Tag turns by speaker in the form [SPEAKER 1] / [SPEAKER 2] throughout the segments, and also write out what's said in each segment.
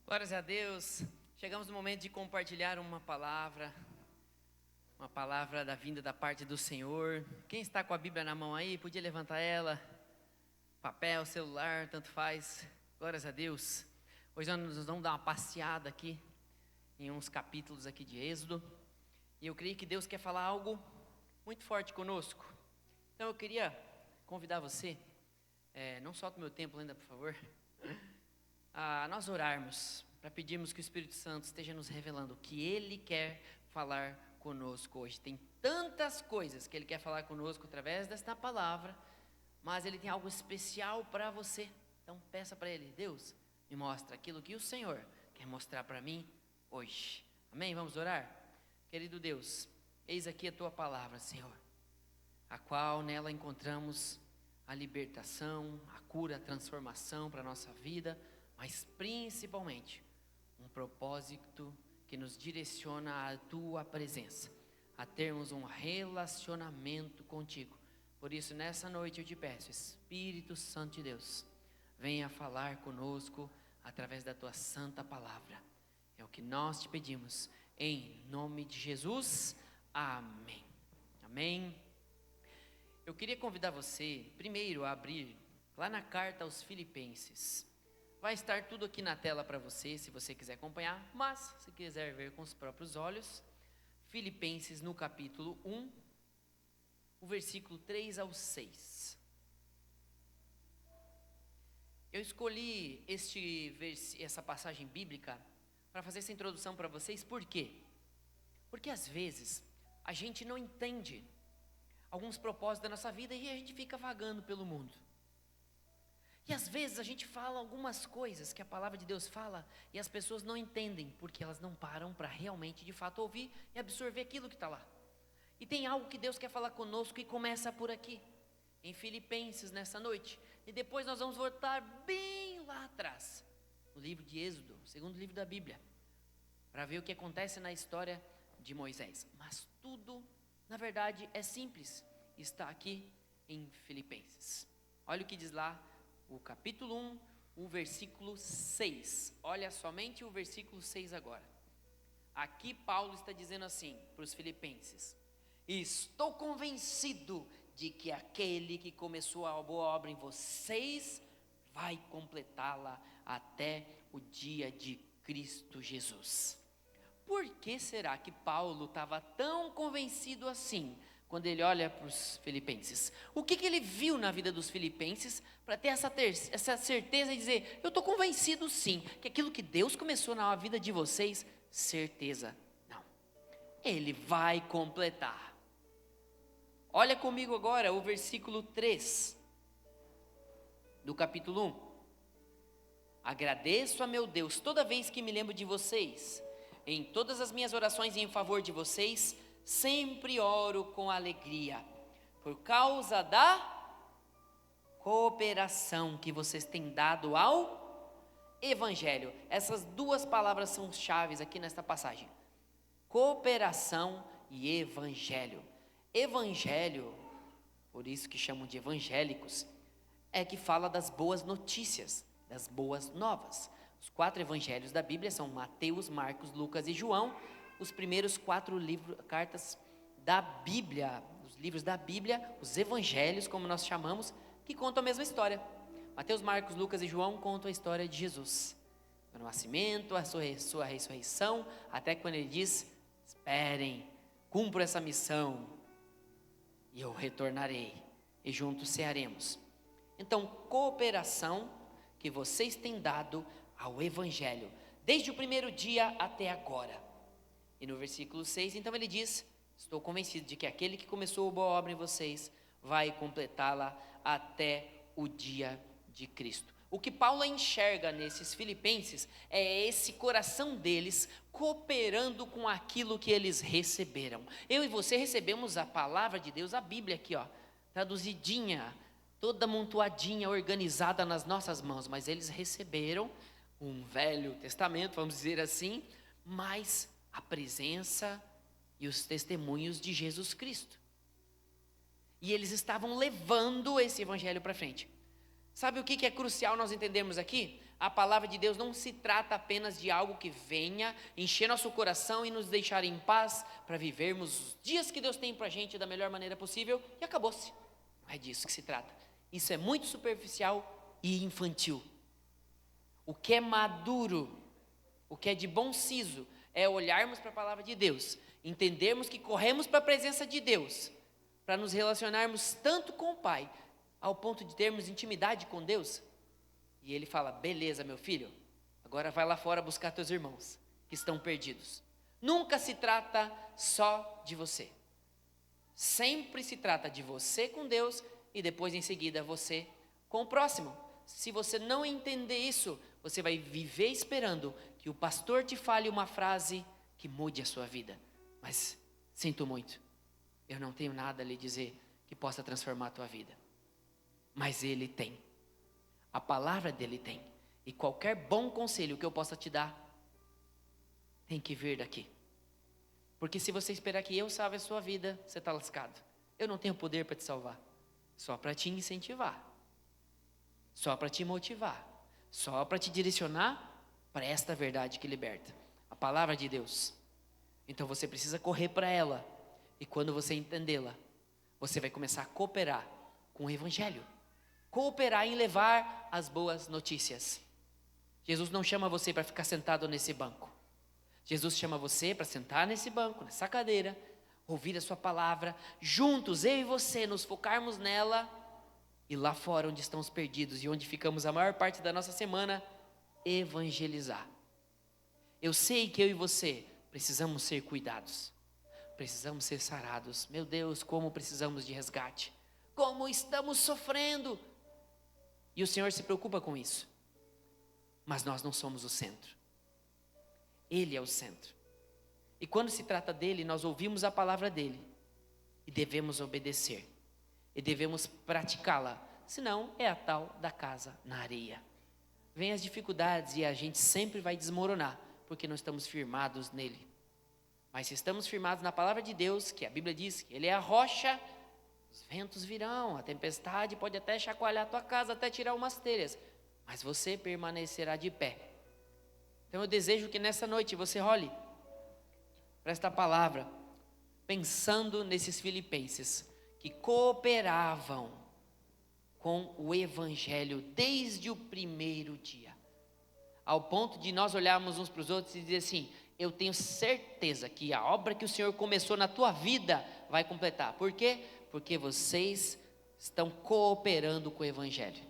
[SPEAKER 1] Glórias a Deus. Chegamos no momento de compartilhar uma palavra da vinda da parte do Senhor. Quem está com a Bíblia na mão aí, podia levantar ela, papel, celular, tanto faz. Glórias a Deus. Hoje nós vamos dar uma passeada aqui em uns capítulos aqui de Êxodo. E eu creio que Deus quer falar algo muito forte conosco. Então eu queria convidar você, não solta o meu tempo ainda, por favor, a nós orarmos, para pedirmos que o Espírito Santo esteja nos revelando o que Ele quer falar conosco hoje. Tem tantas coisas que Ele quer falar conosco através desta palavra, mas Ele tem algo especial para você. Então peça para Ele: Deus, me mostra aquilo que o Senhor quer mostrar para mim hoje. Amém? Vamos orar? Querido Deus, eis aqui a Tua palavra, Senhor, a qual nela encontramos a libertação, a cura, a transformação para a nossa vida, mas principalmente um propósito que nos direciona à Tua presença, a termos um relacionamento contigo. Por isso, nessa noite eu te peço, Espírito Santo de Deus, venha falar conosco através da Tua santa palavra. É o que nós te pedimos, em nome de Jesus, amém. Amém. Eu queria convidar você, primeiro, a abrir lá na carta aos Filipenses. Vai estar tudo aqui na tela para você, se você quiser acompanhar, mas se quiser ver com os próprios olhos, Filipenses no capítulo 1, o versículo 3 ao 6. Eu escolhi essa passagem bíblica para fazer essa introdução para vocês, por quê? Porque às vezes a gente não entende alguns propósitos da nossa vida e a gente fica vagando pelo mundo. E às vezes a gente fala algumas coisas que a palavra de Deus fala e as pessoas não entendem, porque elas não param para realmente, de fato, ouvir e absorver aquilo que está lá. E tem algo que Deus quer falar conosco e começa por aqui, em Filipenses, nessa noite. E depois nós vamos voltar bem lá atrás, no livro de Êxodo, segundo livro da Bíblia, para ver o que acontece na história de Moisés. Mas tudo, na verdade, é simples, está aqui em Filipenses. Olha o que diz lá, o capítulo 1, o versículo 6. Olha somente o versículo 6 agora. Aqui Paulo está dizendo assim para os filipenses: estou convencido de que aquele que começou a boa obra em vocês vai completá-la até o dia de Cristo Jesus. Por que será que Paulo estava tão convencido assim quando ele olha para os filipenses? O que ele viu na vida dos filipenses para ter essa certeza e dizer: eu estou convencido sim, que aquilo que Deus começou na vida de vocês, certeza, não, Ele vai completar. Olha comigo agora o versículo 3 do capítulo 1. Agradeço a meu Deus toda vez que me lembro de vocês. Em todas as minhas orações em favor de vocês, sempre oro com alegria, por causa da cooperação que vocês têm dado ao Evangelho. Essas duas palavras são chaves aqui nesta passagem: cooperação e Evangelho. Evangelho, por isso que chamam de evangélicos, é que fala das boas notícias, das boas novas. Os 4 evangelhos da Bíblia são Mateus, Marcos, Lucas e João. Os primeiros 4 cartas da Bíblia, os livros da Bíblia, os evangelhos, como nós chamamos, que contam a mesma história. Mateus, Marcos, Lucas e João contam a história de Jesus, o nascimento, a sua ressurreição, até quando ele diz: esperem, cumpro essa missão e eu retornarei e juntos cearemos. Então, cooperação que vocês têm dado ao Evangelho, desde o primeiro dia até agora. E no versículo 6, então ele diz: estou convencido de que aquele que começou a boa obra em vocês vai completá-la até o dia de Cristo. O que Paulo enxerga nesses filipenses é esse coração deles cooperando com aquilo que eles receberam. Eu e você recebemos a palavra de Deus, a Bíblia aqui, traduzidinha, toda amontoadinha, organizada nas nossas mãos, mas eles receberam um Velho Testamento, vamos dizer assim, mas a presença e os testemunhos de Jesus Cristo. E eles estavam levando esse evangelho para frente. Sabe o que é crucial nós entendermos aqui? a palavra de Deus não se trata apenas de algo que venha encher nosso coração e nos deixar em paz para vivermos os dias que Deus tem para a gente da melhor maneira possível e acabou-se. Não é disso que se trata. Isso é muito superficial e infantil. O que é maduro, o que é de bom siso, é olharmos para a palavra de Deus, entendermos que corremos para a presença de Deus, para nos relacionarmos tanto com o Pai, ao ponto de termos intimidade com Deus. E Ele fala: beleza, meu filho, agora vai lá fora buscar teus irmãos que estão perdidos. Nunca se trata só de você. Sempre se trata de você com Deus e depois em seguida você com o próximo. Se você não entender isso, você vai viver esperando que o pastor te fale uma frase que mude a sua vida. Mas sinto muito, eu não tenho nada a lhe dizer que possa transformar a tua vida. Mas Ele tem. A palavra dele tem. E qualquer bom conselho que eu possa te dar, tem que vir daqui. Porque se você esperar que eu salve a sua vida, você está lascado. Eu não tenho poder para te salvar. Só para te incentivar. Só para te motivar. Só para te direcionar para esta verdade que liberta. A palavra de Deus. Então você precisa correr para ela. E quando você entendê-la, você vai começar a cooperar com o Evangelho. Cooperar em levar as boas notícias. Jesus não chama você para ficar sentado nesse banco. Jesus chama você para sentar nesse banco, nessa cadeira, ouvir a sua palavra, juntos, eu e você, nos focarmos nela, e lá fora onde estão os perdidos e onde ficamos a maior parte da nossa semana, evangelizar. Eu sei que eu e você precisamos ser cuidados, precisamos ser sarados. Meu Deus, como precisamos de resgate, como estamos sofrendo. E o Senhor se preocupa com isso. Mas nós não somos o centro. Ele é o centro. E quando se trata dele, nós ouvimos a palavra dele. E devemos obedecer. E devemos praticá-la. Senão é a tal da casa na areia. Vêm as dificuldades e a gente sempre vai desmoronar. Porque não estamos firmados nele. Mas se estamos firmados na palavra de Deus, que a Bíblia diz que ele é a rocha, os ventos virão, a tempestade pode até chacoalhar a tua casa, até tirar umas telhas, mas você permanecerá de pé. Então eu desejo que nessa noite você olhe para esta palavra, pensando nesses filipenses, que cooperavam com o Evangelho desde o primeiro dia, ao ponto de nós olharmos uns para os outros e dizer assim: eu tenho certeza que a obra que o Senhor começou na tua vida vai completar. Por quê? Porque vocês estão cooperando com o Evangelho.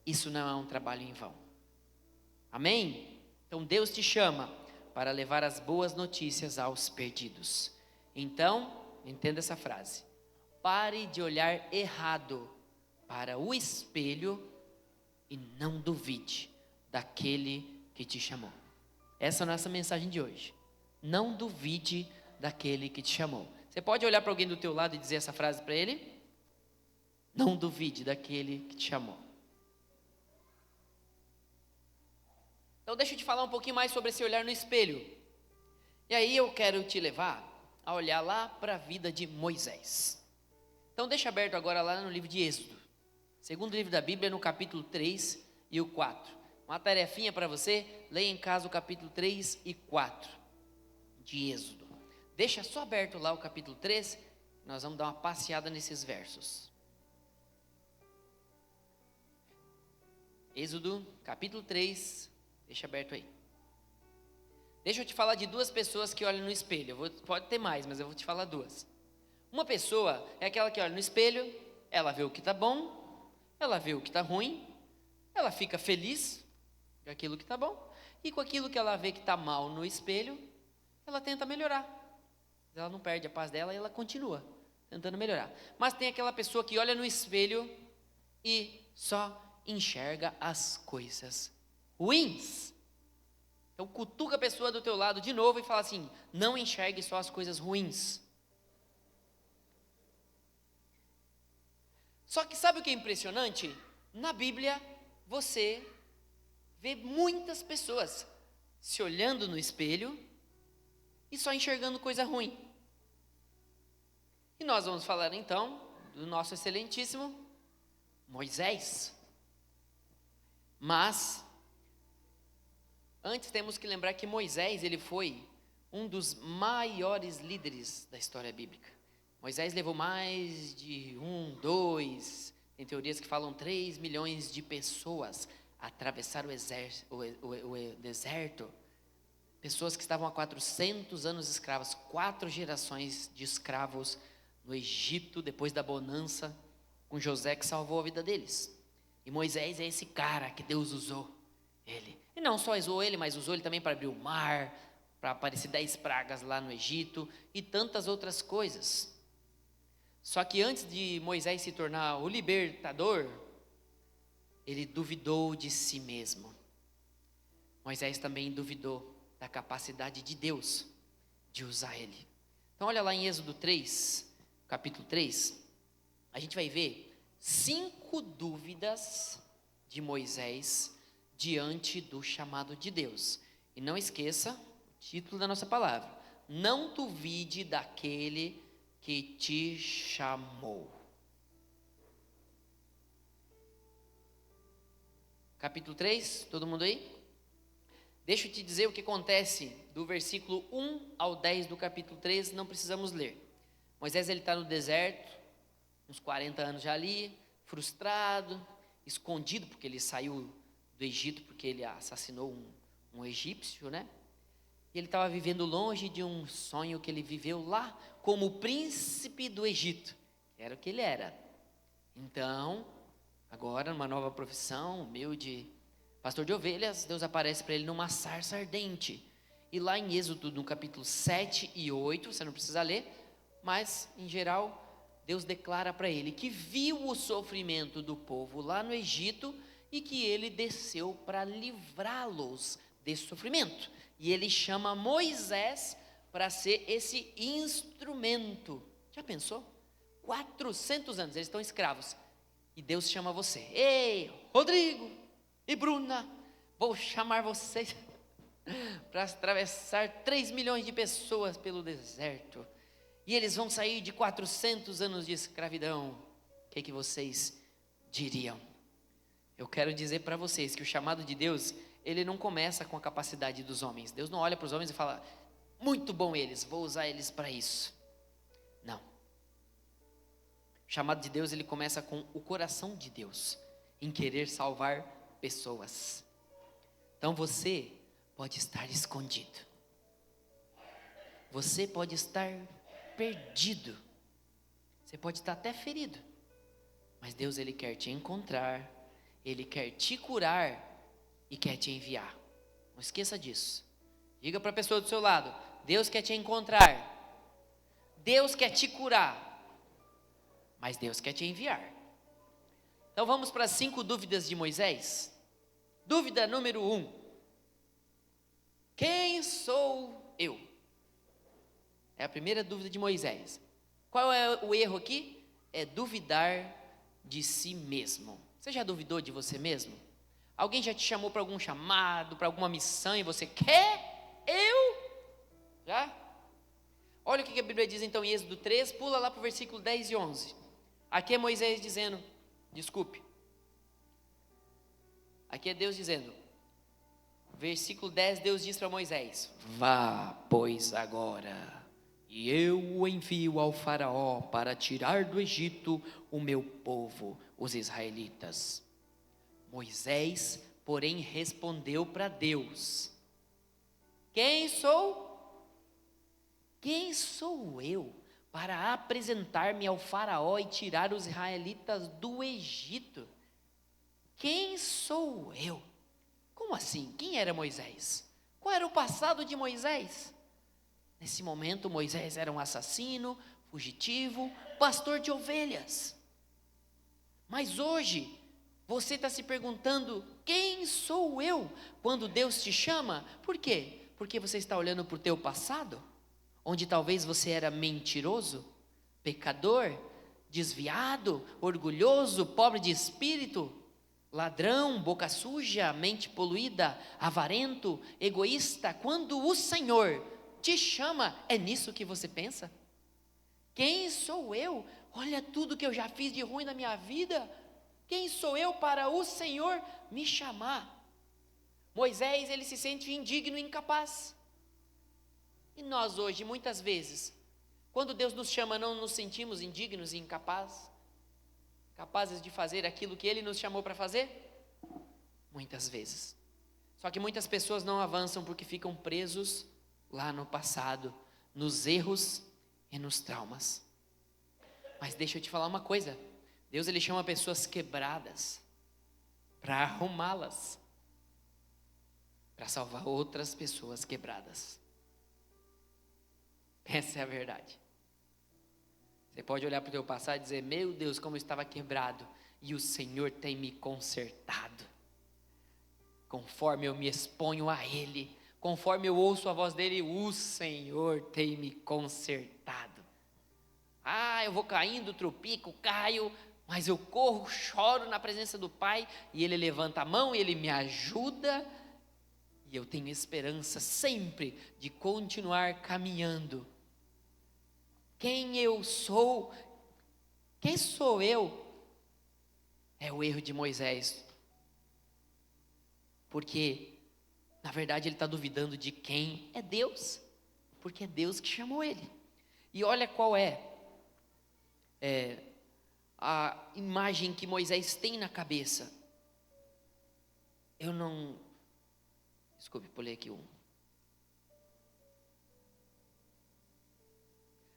[SPEAKER 1] Isso não é um trabalho em vão. Amém? Então Deus te chama para levar as boas notícias aos perdidos. Então, entenda essa frase: pare de olhar errado para o espelho e não duvide daquele que te chamou. Essa é a nossa mensagem de hoje. Não duvide daquele que te chamou. Você pode olhar para alguém do teu lado e dizer essa frase para ele? Não duvide daquele que te chamou. Então deixa eu te falar um pouquinho mais sobre esse olhar no espelho. E aí eu quero te levar a olhar lá para a vida de Moisés. Então deixa aberto agora lá no livro de Êxodo. Segundo livro da Bíblia, no capítulo 3 e o 4. Uma tarefinha para você, leia em casa o capítulo 3 e 4 de Êxodo. Deixa só aberto lá o capítulo 3, nós vamos dar uma passeada nesses versos. Êxodo, capítulo 3, deixa aberto aí. Deixa eu te falar de duas pessoas que olham no espelho. Pode ter mais, mas eu vou te falar duas. Uma pessoa é aquela que olha no espelho, ela vê o que está bom, ela vê o que está ruim, ela fica feliz com aquilo que está bom, e com aquilo que ela vê que está mal no espelho, ela tenta melhorar. Ela não perde a paz dela e ela continua tentando melhorar. Mas tem aquela pessoa que olha no espelho e só enxerga as coisas ruins. Então cutuca a pessoa do teu lado de novo e fala assim: não enxergue só as coisas ruins. Só que sabe o que é impressionante? Na Bíblia você vê muitas pessoas se olhando no espelho e só enxergando coisa ruim. E nós vamos falar então do nosso excelentíssimo Moisés. Mas Antes temos que lembrar que Moisés, ele foi um dos maiores líderes da história bíblica. Moisés levou mais de tem teorias que falam 3 milhões de pessoas a atravessar o deserto. Pessoas que estavam há 400 anos escravas, 4 gerações de escravos no Egito, depois da bonança, com José que salvou a vida deles. E Moisés é esse cara que Deus usou ele. E não só usou ele, mas usou ele também para abrir o mar, para aparecer 10 pragas lá no Egito e tantas outras coisas. Só que antes de Moisés se tornar o libertador, ele duvidou de si mesmo. Moisés também duvidou da capacidade de Deus de usar ele. Então olha lá em Êxodo 3, capítulo 3, a gente vai ver 5 dúvidas de Moisés diante do chamado de Deus. E não esqueça o título da nossa palavra: não duvide daquele que te chamou. Capítulo 3, todo mundo aí? Deixa eu te dizer o que acontece do versículo 1 ao 10 do capítulo 3, não precisamos ler. Moisés está no deserto, uns 40 anos já ali, frustrado, escondido, porque ele saiu do Egito, porque ele assassinou um egípcio, né? E ele estava vivendo longe de um sonho que ele viveu lá, como príncipe do Egito, era o que ele era. Então, agora numa nova profissão, humilde, pastor de ovelhas, Deus aparece para ele numa sarça ardente. E lá em Êxodo, no capítulo 7 e 8, você não precisa ler, mas em geral, Deus declara para ele que viu o sofrimento do povo lá no Egito e que ele desceu para livrá-los desse sofrimento. E ele chama Moisés para ser esse instrumento. Já pensou? 400 anos, eles estão escravos. E Deus chama você. Ei, Rodrigo e Bruna, vou chamar vocês para atravessar 3 milhões de pessoas pelo deserto. E eles vão sair de 400 anos de escravidão. O que vocês diriam? Eu quero dizer para vocês que o chamado de Deus, ele não começa com a capacidade dos homens. Deus não olha para os homens e fala: muito bom eles, vou usar eles para isso. Não. O chamado de Deus, ele começa com o coração de Deus, em querer salvar pessoas. Então você pode estar escondido. Você pode estar perdido. Você pode estar até ferido. Mas Deus, ele quer te encontrar, ele quer te curar e quer te enviar. Não esqueça disso. Diga para a pessoa do seu lado: Deus quer te encontrar. Deus quer te curar. Mas Deus quer te enviar. Então vamos para as 5 dúvidas de Moisés. Dúvida número 1. Quem sou eu? É a primeira dúvida de Moisés. Qual é o erro aqui? É duvidar de si mesmo. Você já duvidou de você mesmo? Alguém já te chamou para algum chamado, para alguma missão e você quer? Eu? Já? Olha o que a Bíblia diz então em Êxodo 3, pula lá para o versículo 10 e 11. Aqui é Moisés dizendo, aqui é Deus dizendo, versículo 10, Deus diz para Moisés: vá, pois, agora, e eu o envio ao faraó para tirar do Egito o meu povo, os israelitas. Moisés, porém, respondeu para Deus: quem sou? Quem sou eu para apresentar-me ao faraó e tirar os israelitas do Egito? Quem sou eu? Como assim? Quem era Moisés? Qual era o passado de Moisés? Nesse momento, Moisés era um assassino, fugitivo, pastor de ovelhas. Mas hoje, você está se perguntando: quem sou eu? Quando Deus te chama, por quê? Porque você está olhando para o teu passado, onde talvez você era mentiroso, pecador, desviado, orgulhoso, pobre de espírito, ladrão, boca suja, mente poluída, avarento, egoísta. Quando o Senhor te chama, é nisso que você pensa? Quem sou eu? Olha tudo que eu já fiz de ruim na minha vida. Quem sou eu para o Senhor me chamar? Moisés, ele se sente indigno e incapaz. E nós hoje, muitas vezes, quando Deus nos chama, não nos sentimos indignos e incapazes? Capazes de fazer aquilo que Ele nos chamou para fazer? Muitas vezes. Só que muitas pessoas não avançam porque ficam presos lá no passado, nos erros e nos traumas. Mas deixa eu te falar uma coisa. Deus, Ele chama pessoas quebradas para arrumá-las, para salvar outras pessoas quebradas. Essa é a verdade. Você pode olhar para o teu passado e dizer: meu Deus, como eu estava quebrado, e o Senhor tem me consertado. Conforme eu me exponho a Ele, conforme eu ouço a voz dEle, o Senhor tem me consertado. Eu vou caindo, tropico, caio, mas eu corro, choro na presença do Pai, e Ele levanta a mão e Ele me ajuda, e eu tenho esperança sempre de continuar caminhando. Quem eu sou? Quem sou eu? É o erro de Moisés. Porque, na verdade, ele está duvidando de quem é Deus. Porque é Deus que chamou ele. E olha qual é a imagem que Moisés tem na cabeça. Desculpe, pulei aqui um.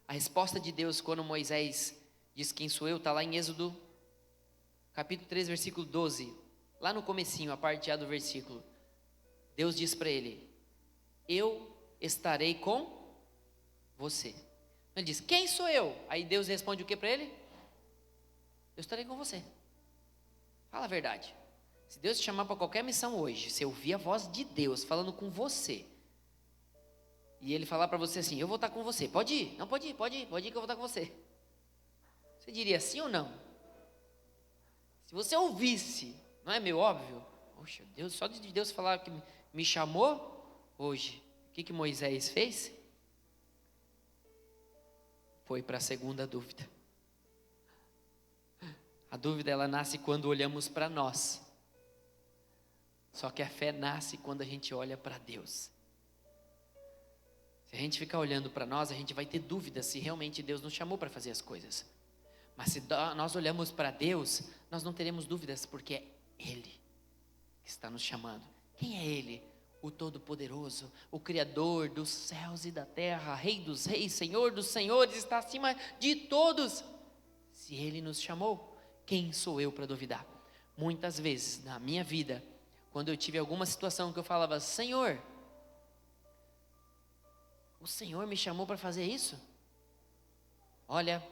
[SPEAKER 1] A resposta de Deus quando Moisés diz: quem sou eu? Está lá em Êxodo, capítulo 3, versículo 12. Lá no comecinho, a parte A do versículo. Deus diz para ele: eu estarei com você. Ele diz: quem sou eu? Aí Deus responde o que para ele? Eu estarei com você. Fala a verdade. Se Deus te chamar para qualquer missão hoje, se ouvir a voz de Deus falando com você, e Ele falar para você assim: eu vou estar com você, pode ir, não pode ir que eu vou estar com você. Você diria sim ou não? Se você ouvisse, não é meio óbvio? Poxa, Deus, só de Deus falar que me chamou hoje, o que Moisés fez? Foi para a segunda dúvida. A dúvida, ela nasce quando olhamos para nós. Só que a fé nasce quando a gente olha para Deus. Se a gente ficar olhando para nós, a gente vai ter dúvida se realmente Deus nos chamou para fazer as coisas. Mas se nós olhamos para Deus, nós não teremos dúvidas, porque é Ele que está nos chamando. Quem é Ele? O Todo-Poderoso, o Criador dos céus e da terra, Rei dos reis, Senhor dos senhores, está acima de todos. Se Ele nos chamou, quem sou eu para duvidar? Muitas vezes na minha vida, quando eu tive alguma situação que eu falava: Senhor, o Senhor me chamou para fazer isso? Olha,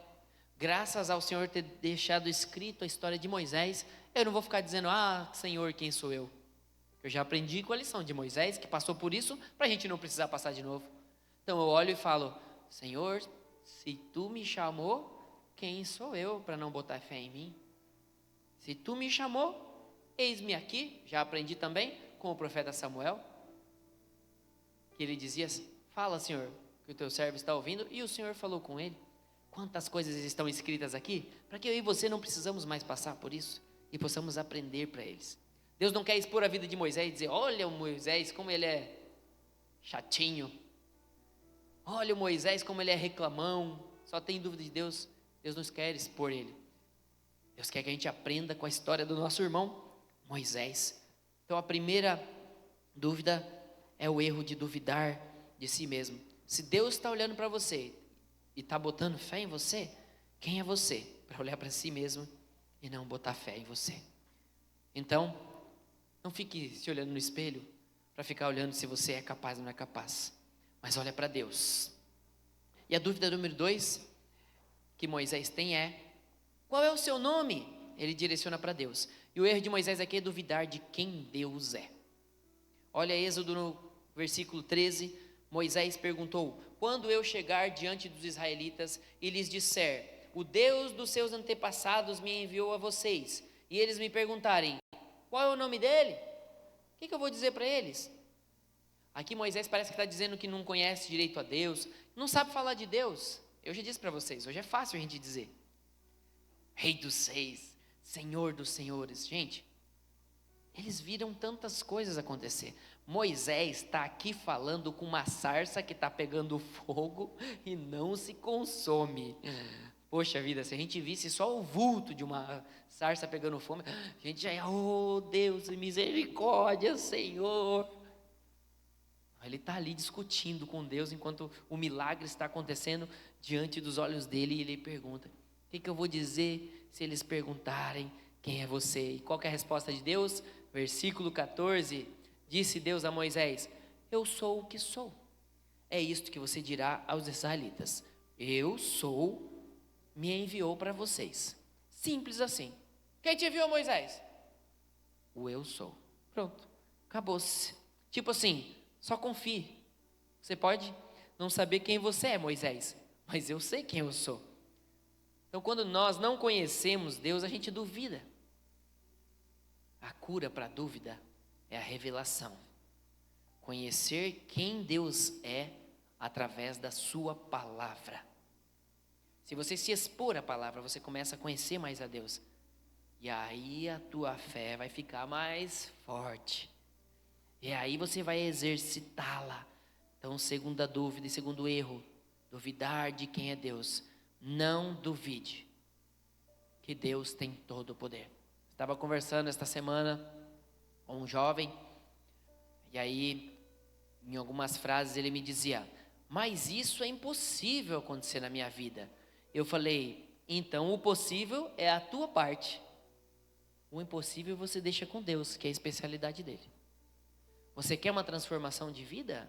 [SPEAKER 1] graças ao Senhor ter deixado escrito a história de Moisés, eu não vou ficar dizendo: Senhor, quem sou eu? Eu já aprendi com a lição de Moisés, que passou por isso, para a gente não precisar passar de novo. Então eu olho e falo: Senhor, se Tu me chamou, quem sou eu para não botar fé em mim? Se Tu me chamou, eis-me aqui. Já aprendi também com o profeta Samuel, que ele dizia: fala, Senhor, que o Teu servo está ouvindo. E o Senhor falou com ele. Quantas coisas estão escritas aqui, para que eu e você não precisamos mais passar por isso, e possamos aprender para eles. Deus não quer expor a vida de Moisés e dizer: olha o Moisés, como ele é chatinho. Olha o Moisés, como ele é reclamão, só tem dúvida de Deus. Deus não quer expor ele. Deus quer que a gente aprenda com a história do nosso irmão Moisés. Então a primeira dúvida é o erro de duvidar de si mesmo. Se Deus está olhando para você e está botando fé em você, quem é você para olhar para si mesmo e não botar fé em você? Então, não fique se olhando no espelho para ficar olhando se você é capaz ou não é capaz, mas olha para Deus. E a dúvida número 2 que Moisés tem é: qual é o seu nome? Ele direciona para Deus. E o erro de Moisés aqui é duvidar de quem Deus é. Olha Êxodo no versículo 13, Moisés perguntou: quando eu chegar diante dos israelitas e lhes disser: o Deus dos seus antepassados me enviou a vocês, e eles me perguntarem: qual é o nome dele? O que eu vou dizer para eles? Aqui Moisés parece que está dizendo que não conhece direito a Deus, não sabe falar de Deus. Eu já disse para vocês, hoje é fácil a gente dizer Rei dos reis, Senhor dos senhores. Gente,
[SPEAKER 2] Eles viram tantas coisas acontecer. Moisés está aqui falando com uma sarça que está pegando fogo e não se consome. Poxa vida, se a gente visse só o vulto de uma sarça pegando fogo, a gente já ia, oh Deus, misericórdia, Senhor. Ele está ali discutindo com Deus enquanto o milagre está acontecendo diante dos olhos dele, e ele pergunta: o que eu vou dizer se eles perguntarem quem é você? E qual que é a resposta de Deus? Versículo 14, disse Deus a Moisés: eu sou o que sou. É isto que você dirá aos israelitas: eu sou, me enviou para vocês. Simples assim. Quem te enviou, Moisés? O eu sou. Pronto, acabou-se. Tipo assim, só confie. Você pode não saber quem você é, Moisés, mas eu sei quem eu sou. Então, quando nós não conhecemos Deus, a gente duvida. A cura para a dúvida é a revelação. Conhecer quem Deus é através da sua palavra. Se você se expor à palavra, você começa a conhecer mais a Deus. E aí a tua fé vai ficar mais forte. E aí você vai exercitá-la. Então, segunda dúvida e segundo erro, duvidar de quem é Deus. Não duvide que Deus tem todo o poder. Estava conversando esta semana com um jovem, e aí, em algumas frases, ele me dizia: mas isso é impossível acontecer na minha vida. Eu falei: então o possível é a tua parte. O impossível você deixa com Deus, que é a especialidade dele. Você quer uma transformação de vida?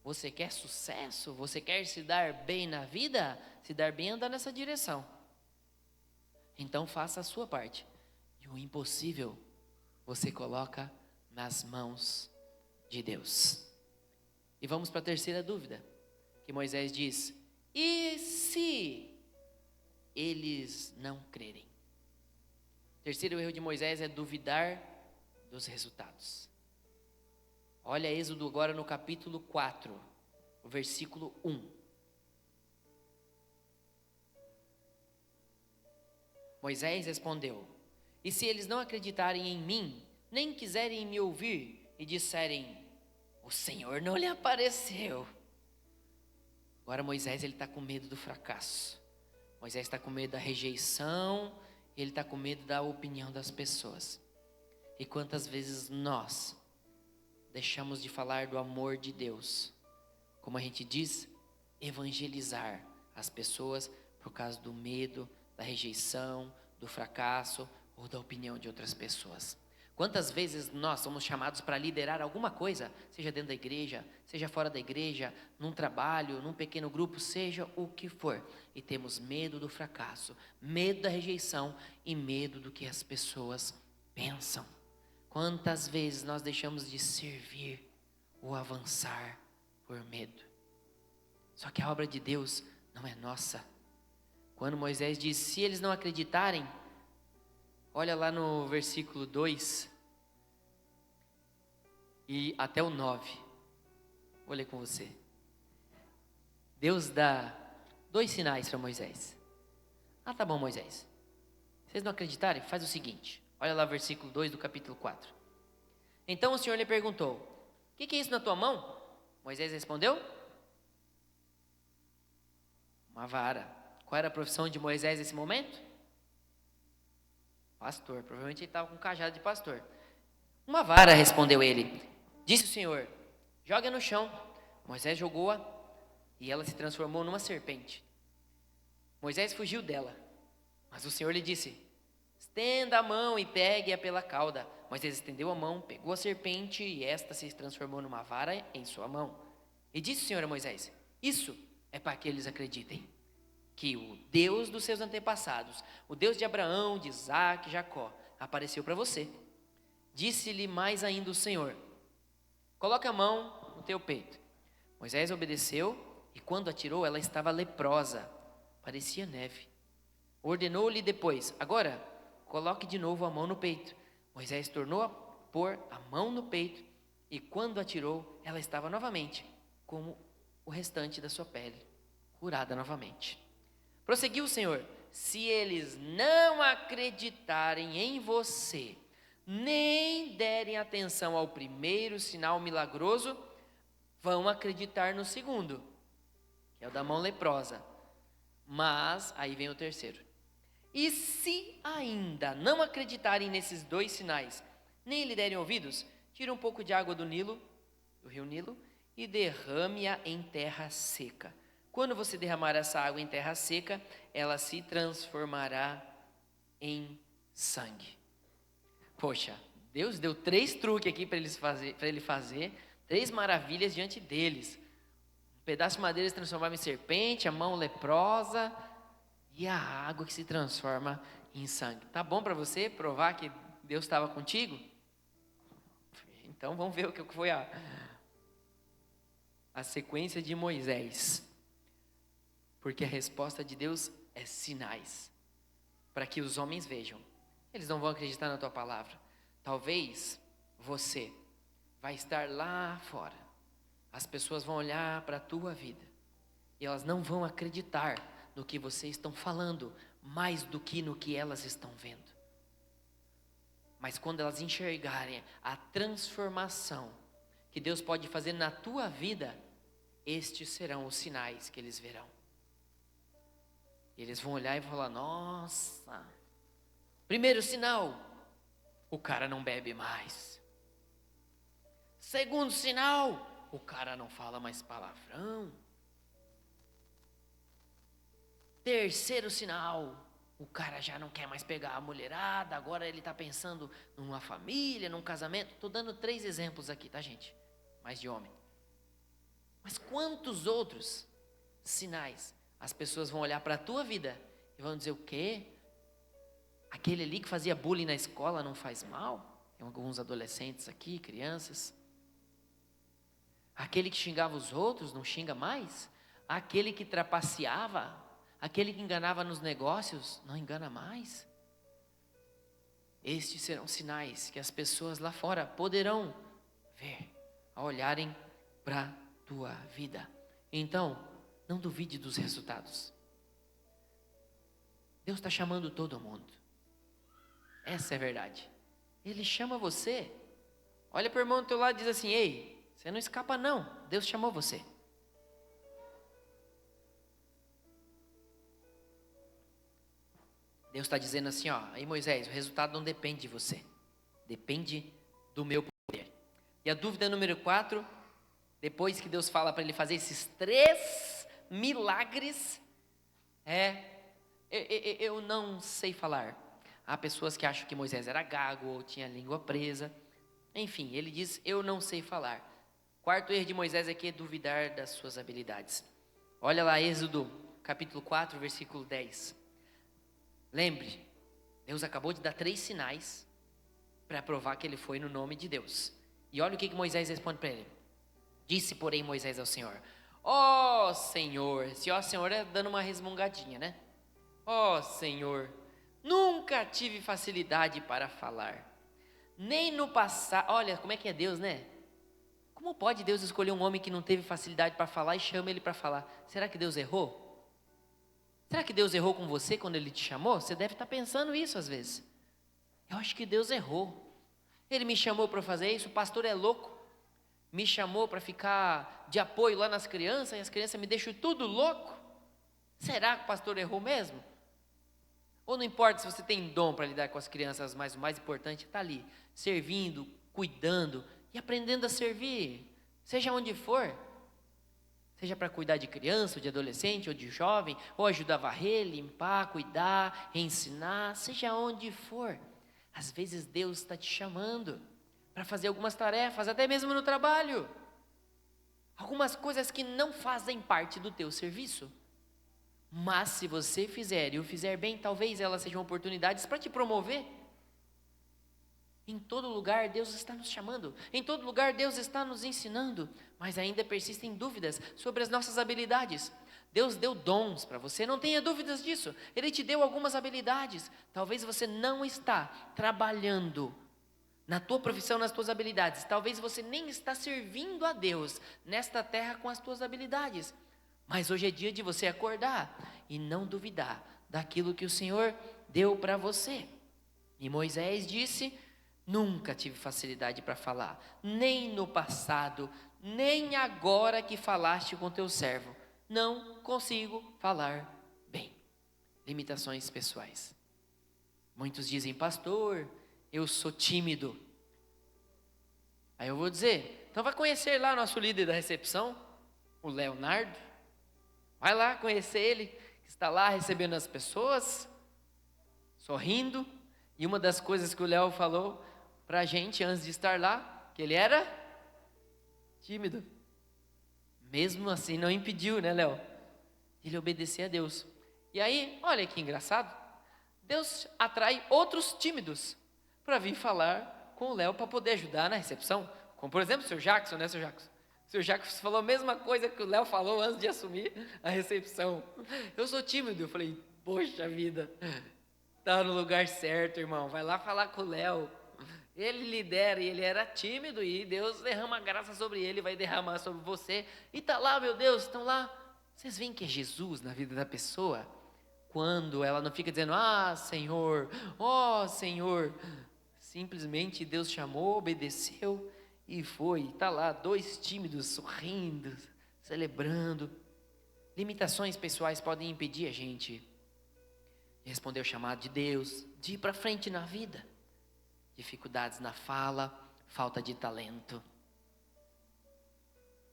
[SPEAKER 2] Você quer sucesso? Você quer se dar bem na vida? Se dar bem, andar nessa direção. Então faça a sua parte. E o impossível você coloca nas mãos de Deus. E vamos para a terceira dúvida, que Moisés diz: e se eles não crerem? O terceiro erro de Moisés é duvidar dos resultados. Olha Êxodo agora no capítulo 4, o versículo 1. Moisés respondeu: e se eles não acreditarem em mim, nem quiserem me ouvir, e disserem: o Senhor não lhe apareceu. Agora Moisés está com medo do fracasso. Moisés está com medo da rejeição. Ele está com medo da opinião das pessoas. E quantas vezes nós deixamos de falar do amor de Deus, como a gente diz, evangelizar as pessoas por causa do medo, da rejeição, do fracasso ou da opinião de outras pessoas. Quantas vezes nós somos chamados para liderar alguma coisa, seja dentro da igreja, seja fora da igreja, num trabalho, num pequeno grupo, seja o que for, e temos medo do fracasso, medo da rejeição e medo do que as pessoas pensam. Quantas vezes nós deixamos de servir ou avançar por medo? Só que a obra de Deus não é nossa. Quando Moisés diz: se eles não acreditarem, olha lá no versículo 2 e até o 9. Vou ler com você. Deus dá 2 sinais para Moisés. Ah, tá bom, Moisés. Se vocês não acreditarem, faz o seguinte. Olha lá o versículo 2 do capítulo 4. Então o Senhor lhe perguntou: o que é isso na tua mão? Moisés respondeu: uma vara. Qual era a profissão de Moisés nesse momento? Pastor. Provavelmente ele estava com um cajado de pastor. Uma vara, respondeu ele. Disse o Senhor: joga no chão. Moisés jogou-a e ela se transformou numa serpente. Moisés fugiu dela, mas o Senhor lhe disse: estenda a mão e pegue-a pela cauda. Moisés estendeu a mão, pegou a serpente e esta se transformou numa vara em sua mão. E disse o Senhor a Moisés: isso é para que eles acreditem que o Deus dos seus antepassados, o Deus de Abraão, de Isaque e Jacó, apareceu para você. Disse-lhe mais ainda o Senhor: coloque a mão no teu peito. Moisés obedeceu e quando atirou, ela estava leprosa, parecia neve. Ordenou-lhe depois: agora coloque de novo a mão no peito. Moisés tornou a pôr a mão no peito e quando atirou, ela estava novamente como o restante da sua pele, curada novamente. Prosseguiu o Senhor: se eles não acreditarem em você, nem derem atenção ao primeiro sinal milagroso, vão acreditar no segundo, que é o da mão leprosa. Mas, aí vem o terceiro. E se ainda não acreditarem nesses 2 sinais, nem lhe derem ouvidos, tire um pouco de água do Nilo, do rio Nilo, e derrame-a em terra seca. Quando você derramar essa água em terra seca, ela se transformará em sangue. Poxa, Deus deu 3 truques aqui para ele fazer, 3 maravilhas diante deles. Um pedaço de madeira se transformava em serpente, a mão leprosa e a água que se transforma em sangue. Tá bom para você provar que Deus estava contigo? Então vamos ver o que foi a sequência de Moisés. Porque a resposta de Deus é sinais, para que os homens vejam. Eles não vão acreditar na tua palavra. Talvez você vai estar lá fora. As pessoas vão olhar para a tua vida e elas não vão acreditar no que vocês estão falando, mais do que no que elas estão vendo. Mas quando elas enxergarem a transformação que Deus pode fazer na tua vida, estes serão os sinais que eles verão. Eles vão olhar e vão falar: nossa, primeiro sinal, o cara não bebe mais. Segundo sinal, o cara não fala mais palavrão. Terceiro sinal, o cara já não quer mais pegar a mulherada, agora ele está pensando numa família, num casamento. Estou dando 3 exemplos aqui, tá, gente? Mais de homem. Mas quantos outros sinais as pessoas vão olhar para a tua vida e vão dizer: o quê? Aquele ali que fazia bullying na escola não faz mal? Tem alguns adolescentes aqui, crianças. Aquele que xingava os outros não xinga mais? Aquele que trapaceava, aquele que enganava nos negócios, não engana mais? Estes serão sinais que as pessoas lá fora poderão ver ao olharem para a tua vida. Então, não duvide dos resultados. Deus está chamando todo mundo. Essa é a verdade. Ele chama você. Olha para o irmão do teu lado e diz assim: ei, você não escapa não, Deus chamou você. Deus está dizendo assim, ó: aí Moisés, o resultado não depende de você, depende do meu poder. E a dúvida número 4, depois que Deus fala para ele fazer esses 3 milagres, eu não sei falar. Há pessoas que acham que Moisés era gago ou tinha a língua presa. Enfim, ele diz: eu não sei falar. 4º erro de Moisés aqui é duvidar das suas habilidades. Olha lá, Êxodo capítulo 4, versículo 10. Lembre, Deus acabou de dar 3 sinais para provar que ele foi no nome de Deus. E olha o que Moisés responde para ele. Disse, porém, Moisés ao Senhor: ó Senhor, esse ó Senhor é dando uma resmungadinha, né? Ó Senhor, nunca tive facilidade para falar, nem no passado. Olha como é que é Deus, né? Como pode Deus escolher um homem que não teve facilidade para falar e chama ele para falar? Será que Deus errou? Será que Deus errou com você quando Ele te chamou? Você deve estar pensando isso às vezes. Eu acho que Deus errou. Ele me chamou para fazer isso, o pastor é louco. Me chamou para ficar de apoio lá nas crianças, e as crianças me deixam tudo louco. Será que o pastor errou mesmo? Ou não importa se você tem dom para lidar com as crianças, mas o mais importante é estar ali, servindo, cuidando e aprendendo a servir, seja onde for. Seja para cuidar de criança, ou de adolescente, ou de jovem, ou ajudar a varrer, limpar, cuidar, ensinar, seja onde for. Às vezes Deus está te chamando para fazer algumas tarefas, até mesmo no trabalho. Algumas coisas que não fazem parte do teu serviço. Mas se você fizer e o fizer bem, talvez elas sejam oportunidades para te promover. Em todo lugar Deus está nos chamando, em todo lugar Deus está nos ensinando, mas ainda persistem dúvidas sobre as nossas habilidades. Deus deu dons para você, não tenha dúvidas disso. Ele te deu algumas habilidades. Talvez você não está trabalhando na tua profissão, nas tuas habilidades. Talvez você nem está servindo a Deus nesta terra com as tuas habilidades. Mas hoje é dia de você acordar e não duvidar daquilo que o Senhor deu para você. E Moisés disse: Nunca tive facilidade para falar, nem no passado, nem agora que falaste com teu servo. Não consigo falar bem. Limitações pessoais. Muitos dizem, pastor, eu sou tímido. Aí eu vou dizer, então vai conhecer lá nosso líder da recepção, o Leonardo. Vai lá conhecer ele, que está lá recebendo as pessoas, sorrindo. E uma das coisas que o Léo falou para a gente antes de estar lá, que ele era tímido. Mesmo assim não impediu, né, Léo? Ele obedecer a Deus. E aí, olha que engraçado. Deus atrai outros tímidos para vir falar com o Léo para poder ajudar na recepção. Como, por exemplo, o Sr. Jackson, né, Sr. Jackson? O Sr. Jackson falou a mesma coisa que o Léo falou antes de assumir a recepção. Eu sou tímido. Eu falei, poxa vida, está no lugar certo, irmão. Vai lá falar com o Léo. Ele lidera e ele era tímido e Deus derrama graça sobre ele, vai derramar sobre você. E está lá, meu Deus, estão lá. Vocês veem que é Jesus na vida da pessoa? Quando ela não fica dizendo, Senhor, ó Senhor. Simplesmente Deus chamou, obedeceu e foi. Está lá, 2 tímidos sorrindo, celebrando. Limitações pessoais podem impedir a gente de responder o chamado de Deus, de ir para frente na vida. Dificuldades na fala, falta de talento.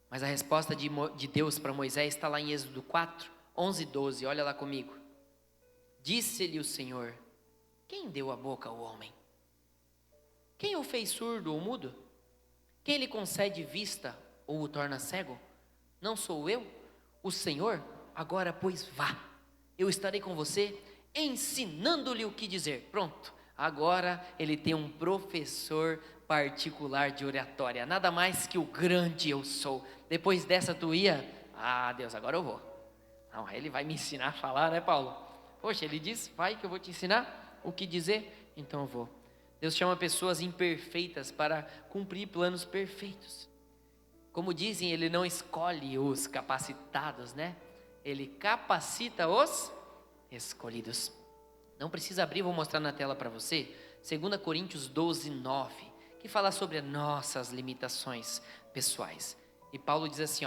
[SPEAKER 2] Mas a resposta de Deus para Moisés está lá em Êxodo 4, 11 e 12. Olha lá comigo. Disse-lhe o Senhor, quem deu a boca ao homem? Quem o fez surdo ou mudo? Quem lhe concede vista ou o torna cego? Não sou eu, o Senhor? Agora, pois, vá. Eu estarei com você, ensinando-lhe o que dizer. Pronto. Agora ele tem um professor particular de oratória. Nada mais que o grande eu sou. Depois dessa tu ia, Deus, agora eu vou. Não, ele vai me ensinar a falar, né, Paulo? Poxa, ele disse, vai que eu vou te ensinar o que dizer. Então eu vou. Deus chama pessoas imperfeitas para cumprir planos perfeitos. Como dizem, ele não escolhe os capacitados, né? Ele capacita os escolhidos. Não precisa abrir, vou mostrar na tela para você. 2 Coríntios 12, 9, que fala sobre as nossas limitações pessoais. E Paulo diz assim,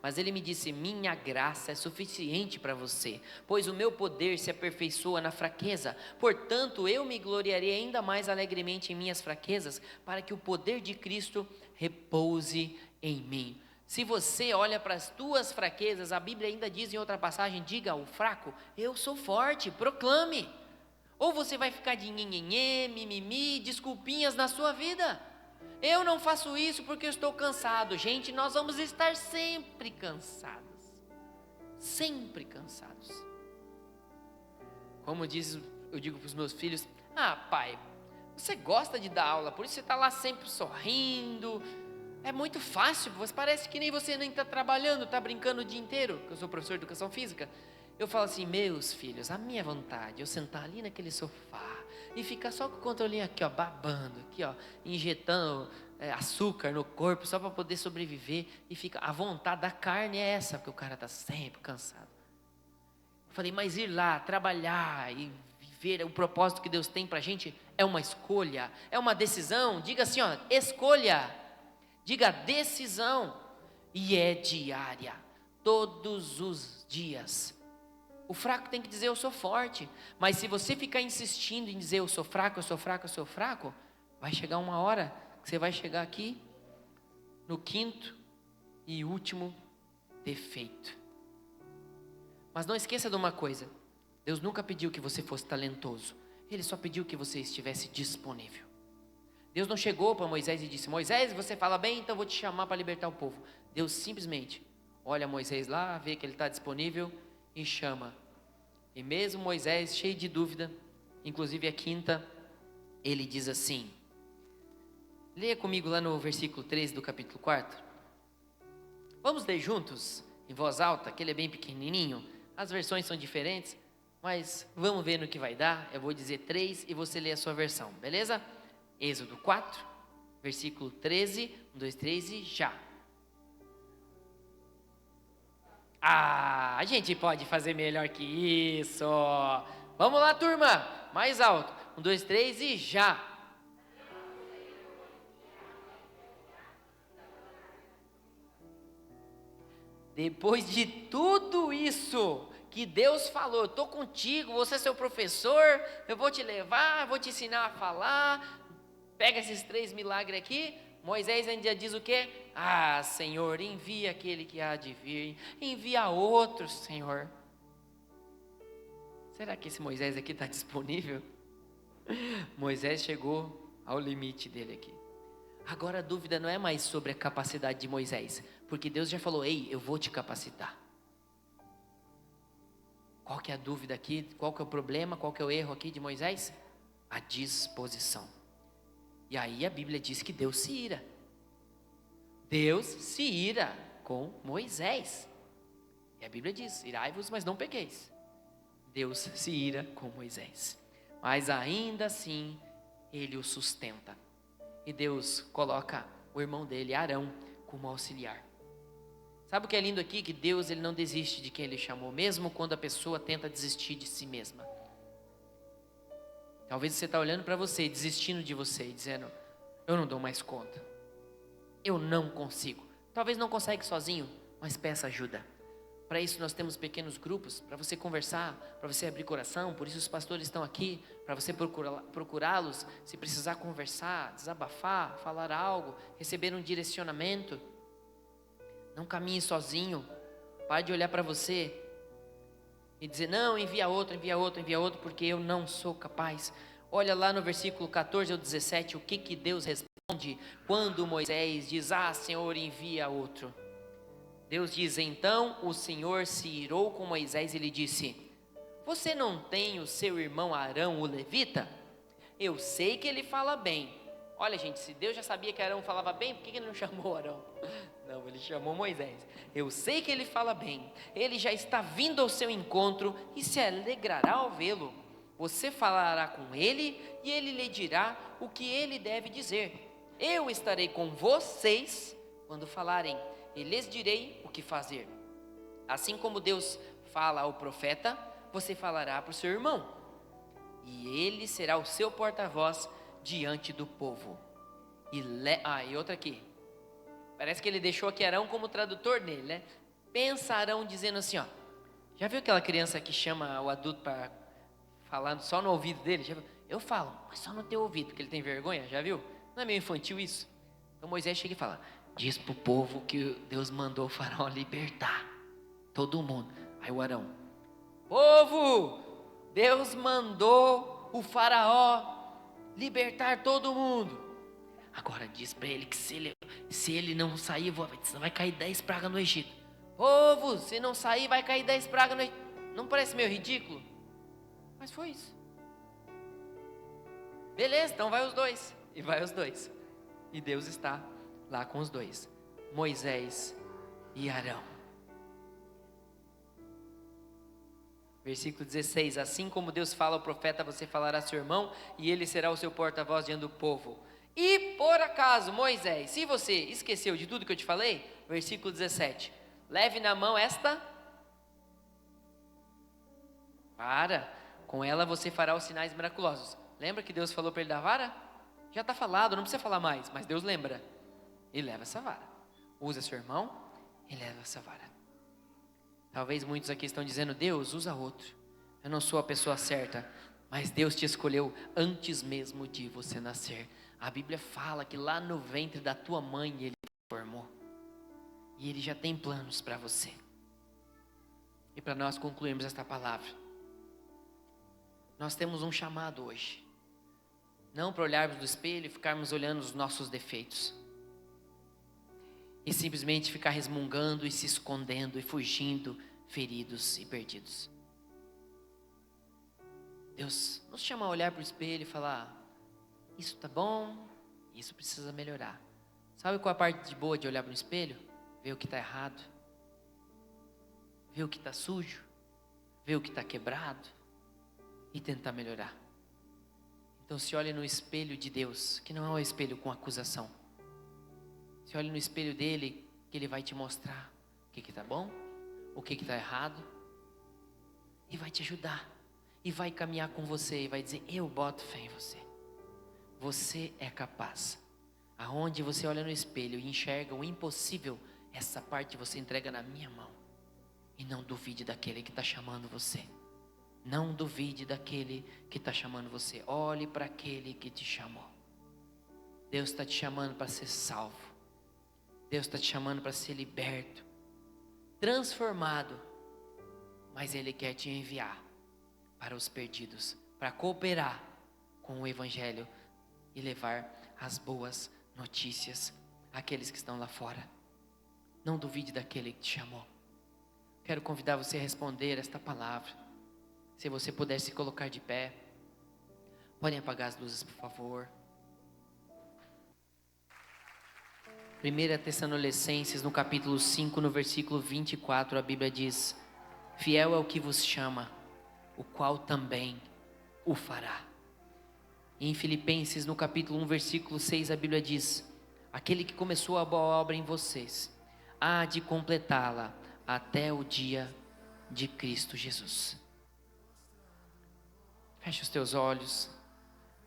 [SPEAKER 2] mas ele me disse, minha graça é suficiente para você, pois o meu poder se aperfeiçoa na fraqueza. Portanto, eu me gloriarei ainda mais alegremente em minhas fraquezas, para que o poder de Cristo repouse em mim. Se você olha para as tuas fraquezas, a Bíblia ainda diz em outra passagem, diga ao fraco, eu sou forte, proclame. Ou você vai ficar de nhenhenhê, mimimi, desculpinhas na sua vida. Eu não faço isso porque eu estou cansado. Gente, nós vamos estar sempre cansados. Sempre cansados. Como eu digo para os meus filhos, pai, você gosta de dar aula, por isso você está lá sempre sorrindo. É muito fácil, parece que nem você nem está trabalhando, está brincando o dia inteiro. Eu sou professor de educação física. Eu falo assim, meus filhos, a minha vontade é eu sentar ali naquele sofá e ficar só com o controlinho aqui, babando, aqui, injetando açúcar no corpo só para poder sobreviver. E fica, a vontade da carne é essa, porque o cara está sempre cansado. Eu falei, mas ir lá, trabalhar e viver o propósito que Deus tem para a gente é uma escolha, é uma decisão. Diga assim, escolha, diga decisão, e é diária, todos os dias. O fraco tem que dizer eu sou forte, mas se você ficar insistindo em dizer eu sou fraco, eu sou fraco, eu sou fraco, vai chegar uma hora que você vai chegar aqui no 5º e último defeito. Mas não esqueça de uma coisa, Deus nunca pediu que você fosse talentoso, Ele só pediu que você estivesse disponível. Deus não chegou para Moisés e disse, Moisés, você fala bem, então vou te chamar para libertar o povo. Deus simplesmente olha Moisés lá, vê que ele está disponível e chama. E mesmo Moisés cheio de dúvida, inclusive a 5ª, ele diz assim, leia comigo lá no versículo 13 do capítulo 4. Vamos ler juntos, em voz alta, que ele é bem pequenininho, as versões são diferentes, mas vamos ver no que vai dar. Eu vou dizer 3 e você lê a sua versão, beleza? Êxodo 4, versículo 13, 1, 2, 3 e já. A gente pode fazer melhor que isso. Vamos lá, turma. Mais alto. 1, 2, 3 e já. Depois de tudo isso que Deus falou, eu estou contigo, você é seu professor, eu vou te levar, vou te ensinar a falar. Pega esses 3 milagres aqui. Moisés ainda diz o quê? Ah, Senhor, envia aquele que há de vir, envia outro, Senhor. Será que esse Moisés aqui está disponível? Moisés chegou ao limite dele aqui. Agora a dúvida não é mais sobre a capacidade de Moisés, porque Deus já falou, ei, eu vou te capacitar. Qual que é a dúvida aqui? Qual que é o problema? Qual que é o erro aqui de Moisés? A disposição. E aí a Bíblia diz que Deus se ira. Deus se ira com Moisés. E a Bíblia diz, irai-vos, mas não pequeis. Deus se ira com Moisés. Mas ainda assim, ele o sustenta. E Deus coloca o irmão dele, Arão, como auxiliar. Sabe o que é lindo aqui? Que Deus ele não desiste de quem ele chamou, mesmo quando a pessoa tenta desistir de si mesma. Talvez você está olhando para você, desistindo de você, e dizendo, eu não dou mais conta. Eu não consigo. Talvez não consegue sozinho, mas peça ajuda. Para isso nós temos pequenos grupos, para você conversar, para você abrir coração. Por isso os pastores estão aqui, para você procurá-los, se precisar conversar, desabafar, falar algo, receber um direcionamento. Não caminhe sozinho. Pare de olhar para você e dizer, não, envia outro, porque eu não sou capaz. Olha lá no versículo 14 ao 17, o que Deus responde quando Moisés diz, ah, Senhor, envia outro. Deus diz, então o Senhor se irou com Moisés e lhe disse, você não tem o seu irmão Arão, o levita? Eu sei que ele fala bem. Olha, gente, se Deus já sabia que Arão falava bem, por que ele não chamou Arão? Não, ele chamou Moisés. Eu sei que ele fala bem, ele já está vindo ao seu encontro e se alegrará ao vê-lo. Você falará com ele e ele lhe dirá o que ele deve dizer. Eu estarei com vocês quando falarem e lhes direi o que fazer. Assim como Deus fala ao profeta, você falará para o seu irmão, e ele será o seu porta-voz diante do povo. E outra aqui, parece que ele deixou aqui Arão como tradutor nele, né? Pensa Arão dizendo assim, ó, já viu aquela criança que chama o adulto para falar só no ouvido dele? Já viu? Eu falo, mas só no teu ouvido, porque ele tem vergonha, já viu? Não é meio infantil isso? Então Moisés chega e fala, diz para o povo que Deus mandou o faraó libertar todo mundo. Aí o Arão, povo, Deus mandou o faraó libertar todo mundo. Agora diz para ele que se ele não sair, vai cair 10 pragas no Egito. Povo, se não sair, vai cair 10 pragas no Egito. Não parece meio ridículo? Mas foi isso. Beleza, então vai os dois. E vai os dois. E Deus está lá com os dois, Moisés e Arão. Versículo 16, assim como Deus fala ao profeta, você falará a seu irmão, e ele será o seu porta-voz diante do povo. E por acaso, Moisés, se você esqueceu de tudo que eu te falei, versículo 17, leve na mão esta vara, com ela você fará os sinais miraculosos. Lembra que Deus falou para ele da vara? Já está falado, não precisa falar mais, mas Deus lembra. E leva essa vara. Usa seu irmão e leva essa vara. Talvez muitos aqui estão dizendo, Deus, usa outro. Eu não sou a pessoa certa, mas Deus te escolheu antes mesmo de você nascer. A Bíblia fala que lá no ventre da tua mãe Ele te formou. E Ele já tem planos para você. E para nós concluirmos esta palavra, nós temos um chamado hoje. Não para olharmos no espelho e ficarmos olhando os nossos defeitos. E simplesmente ficar resmungando e se escondendo e fugindo, feridos e perdidos. Deus nos chama a olhar para o espelho e falar, isso está bom, isso precisa melhorar. Sabe qual é a parte boa de olhar para o espelho? Ver o que está errado. Ver o que está sujo. Ver o que está quebrado. E tentar melhorar. Então se olhe no espelho de Deus, que não é um espelho com acusação. Se olhe no espelho dele, que ele vai te mostrar o que está bom, o que está errado. E vai te ajudar. E vai caminhar com você e vai dizer, eu boto fé em você. Você é capaz. Aonde você olha no espelho e enxerga o impossível, essa parte você entrega na minha mão. E não duvide daquele que está chamando você. Não duvide daquele que está chamando você. Olhe para aquele que te chamou. Deus está te chamando para ser salvo. Deus está te chamando para ser liberto, transformado. Mas Ele quer te enviar para os perdidos, para cooperar com o Evangelho e levar as boas notícias àqueles que estão lá fora. Não duvide daquele que te chamou. Quero convidar você a responder esta palavra. Se você puder se colocar de pé. Podem apagar as luzes, por favor. 1 Tessalonicenses, no capítulo 5, no versículo 24, a Bíblia diz: fiel é o que vos chama, o qual também o fará. E em Filipenses, no capítulo 1, versículo 6, a Bíblia diz: aquele que começou a boa obra em vocês, há de completá-la até o dia de Cristo Jesus. Feche os teus olhos.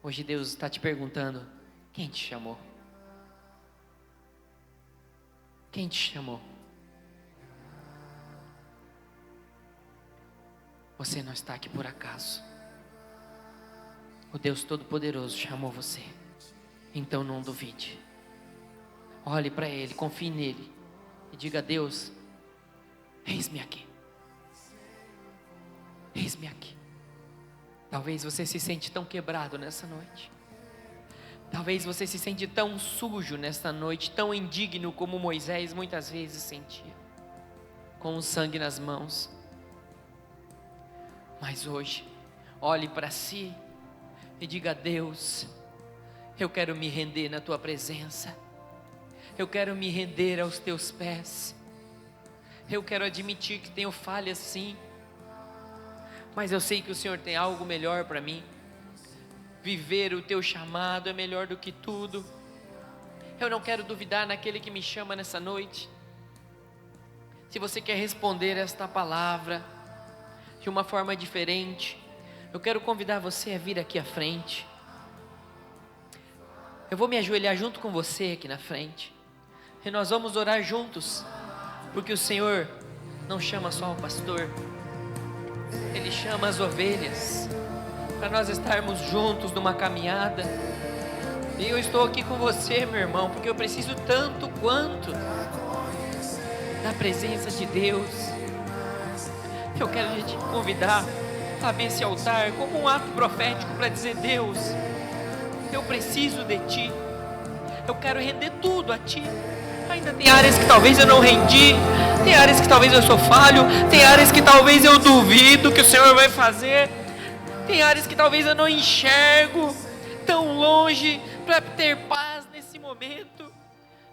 [SPEAKER 2] Hoje Deus está te perguntando: quem te chamou? Quem te chamou? Você não está aqui por acaso. O Deus Todo-Poderoso chamou você. Então não duvide. Olhe para Ele, confie nele e diga: Deus, eis-me aqui. Eis-me aqui. Talvez você se sente tão quebrado nessa noite. Talvez você se sente tão sujo nesta noite, tão indigno como Moisés muitas vezes sentia, com o sangue nas mãos. Mas hoje, olhe para si e diga: Deus, eu quero me render na Tua presença. Eu quero me render aos Teus pés. Eu quero admitir que tenho falhas sim, mas eu sei que o Senhor tem algo melhor para mim. Viver o Teu chamado é melhor do que tudo. Eu não quero duvidar naquele que me chama nessa noite. Se você quer responder esta palavra de uma forma diferente, eu quero convidar você a vir aqui à frente. Eu vou me ajoelhar junto com você aqui na frente, e nós vamos orar juntos, porque o Senhor não chama só o pastor, Ele chama as ovelhas, para nós estarmos juntos numa caminhada. E eu estou aqui com você, meu irmão, porque eu preciso tanto quanto da presença de Deus. Eu quero te convidar a abrir esse altar como um ato profético para dizer: Deus, eu preciso de Ti. Eu quero render tudo a Ti. Ainda tem áreas que talvez eu não rendi, tem áreas que talvez eu sou falho, tem áreas que talvez eu duvido que o Senhor vai fazer, tem áreas que talvez eu não enxergo tão longe para ter paz nesse momento.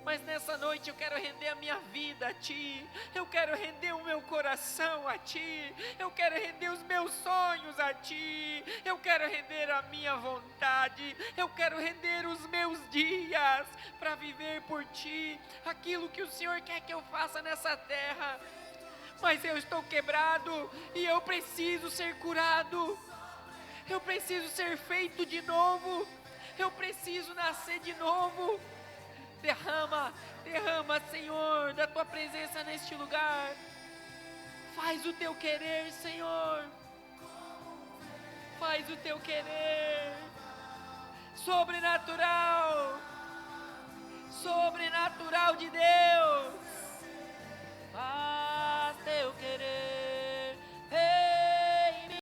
[SPEAKER 2] Mas nessa noite eu quero render a minha vida a Ti, eu quero render o meu coração a Ti, eu quero render os meus sonhos a Ti, eu quero render a minha vontade, eu quero render os meus dias para viver por Ti, aquilo que o Senhor quer que eu faça nessa terra. Mas eu estou quebrado e eu preciso ser curado, eu preciso ser feito de novo, eu preciso nascer de novo. Derrama, Senhor, da Tua presença neste lugar. Faz o Teu querer, Senhor. Faz o Teu querer. Sobrenatural. Sobrenatural de Deus. Faz Teu querer em mim.